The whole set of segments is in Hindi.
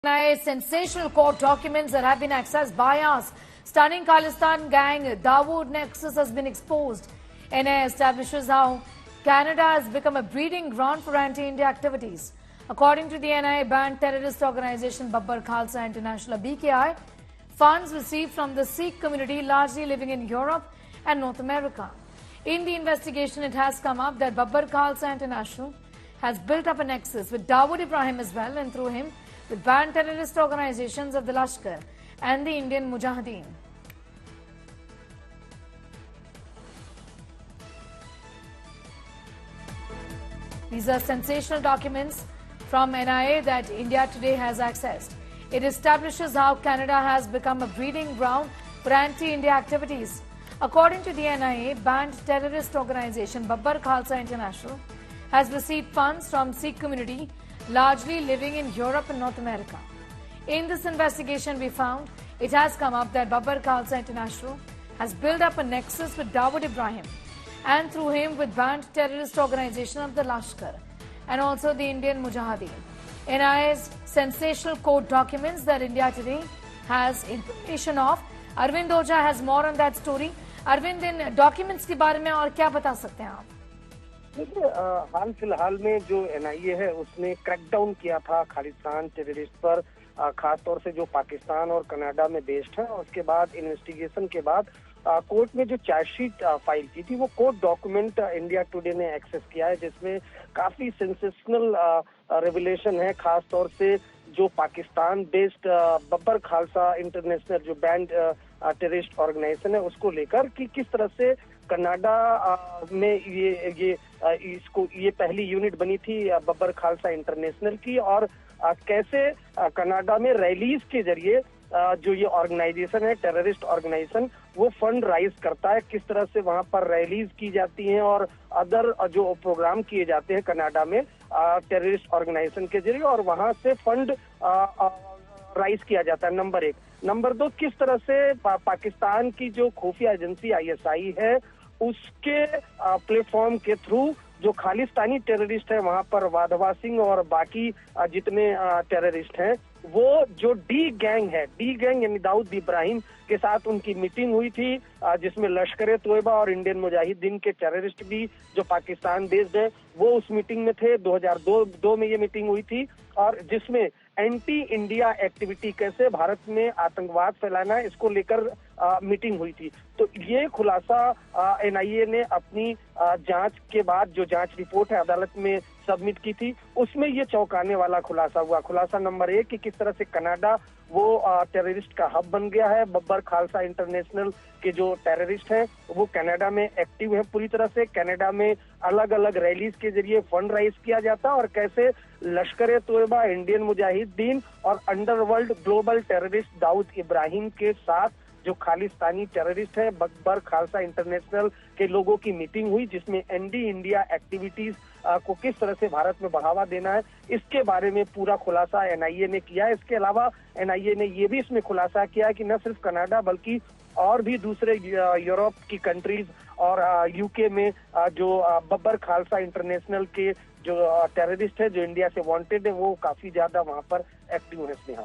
Sensational court documents that have been accessed by us. Stunning Khalistan gang Dawood nexus has been exposed. NIA establishes how Canada has become a breeding ground for anti-India activities. According to the NIA-banned terrorist organization Babbar Khalsa International (BKI), funds received from the Sikh community largely living in Europe and North America. In the investigation, it has come up that Babbar Khalsa International has built up a nexus with Dawood Ibrahim as well, and through him with banned terrorist organizations of the Lashkar and the Indian Mujahideen. These are sensational documents from NIA that India Today has accessed. It establishes how Canada has become a breeding ground for anti-India activities. According to the NIA, banned terrorist organization Babbar Khalsa International has received funds from Sikh community largely living in Europe and North America. In this investigation, we found it has come up that Babbar Khalsa International has built up a nexus with Dawood Ibrahim and through him with banned terrorist organization of the Lashkar and also the Indian Mujahideen. NIA's sensational court documents that India Today has information of. Arvind Oja has more on that story. Arvind, in documents के बारे में और क्या बता सकते हैं आप? देखिए, हाल फिलहाल में जो NIA है उसने क्रैकडाउन किया था खालिस्तान टेररिस्ट पर, खासतौर से जो पाकिस्तान और कनाडा में बेस्ड है। उसके बाद इन्वेस्टिगेशन के बाद कोर्ट में जो चार्जशीट फाइल की थी वो कोर्ट डॉक्यूमेंट इंडिया टुडे ने एक्सेस किया है, जिसमें काफी सेंसेशनल रेवलेशन है। खासतौर से जो पाकिस्तान बेस्ड बब्बर खालसा इंटरनेशनल जो बैंड टेररिस्ट ऑर्गेनाइजेशन है उसको लेकर कि किस तरह से कनाडा में ये पहली यूनिट बनी थी बब्बर खालसा इंटरनेशनल की, और कैसे कनाडा में रैलीज के जरिए जो ये ऑर्गेनाइजेशन है टेररिस्ट ऑर्गेनाइजेशन वो फंड राइज करता है, किस तरह से वहां पर रैलीज की जाती हैं और अदर जो प्रोग्राम किए जाते हैं कनाडा में टेररिस्ट ऑर्गेनाइजेशन के जरिए, और वहां से फंड राइज किया जाता है। नंबर एक। नंबर दो, किस तरह से पाकिस्तान की जो खुफिया एजेंसी ISI है उसके प्लेटफॉर्म के थ्रू जो खालिस्तानी टेररिस्ट है वहां पर वाधवा सिंह और बाकी जितने टेररिस्ट हैं वो जो डी गैंग यानी दाऊद इब्राहिम के साथ उनकी मीटिंग हुई थी, जिसमें लश्कर तोयबा और इंडियन मुजाहिदीन के टेररिस्ट भी जो पाकिस्तान बेस्ड है वो उस मीटिंग में थे। 2002 में ये मीटिंग हुई थी, और जिसमें एंटी इंडिया एक्टिविटी, कैसे भारत में आतंकवाद फैलाना है, इसको लेकर मीटिंग हुई थी। तो ये खुलासा NIA ने अपनी जांच के बाद जो जांच रिपोर्ट है अदालत में सबमिट की थी, उसमें ये चौंकाने वाला खुलासा हुआ। खुलासा नंबर एक कि किस तरह से कनाडा वो टेररिस्ट का हब बन गया है। बब्बर खालसा इंटरनेशनल के जो टेररिस्ट हैं वो कनाडा में एक्टिव है पूरी तरह से। कनाडा में अलग अलग रैलीज के जरिए फंड राइज किया जाता है, और कैसे लश्कर तोयबा, इंडियन मुजाहिदीन और underworld global terrorist Dawood Ibrahim के साथ जो खालिस्तानी टेररिस्ट है बब्बर खालसा इंटरनेशनल के लोगों की मीटिंग हुई, जिसमें एंटी इंडिया एक्टिविटीज को किस तरह से भारत में बढ़ावा देना है इसके बारे में पूरा खुलासा NIA ने किया है। इसके अलावा NIA ने ये भी इसमें खुलासा किया है कि न सिर्फ कनाडा बल्कि और भी दूसरे यूरोप की कंट्रीज और UK में जो बब्बर खालसा इंटरनेशनल के जो टेररिस्ट है जो इंडिया से वांटेड है वो काफी ज्यादा वहां पर एक्टिव होने से।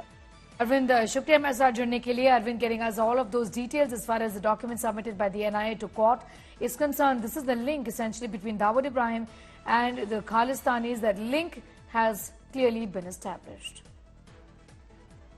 Arvind, शुक्रिया हमारे साथ जुड़ने के लिए। Arvind getting us all of those details as far as the documents submitted by the NIA to court is concerned. This is the link essentially between Dawood Ibrahim and the Khalistanis. That link has clearly been established.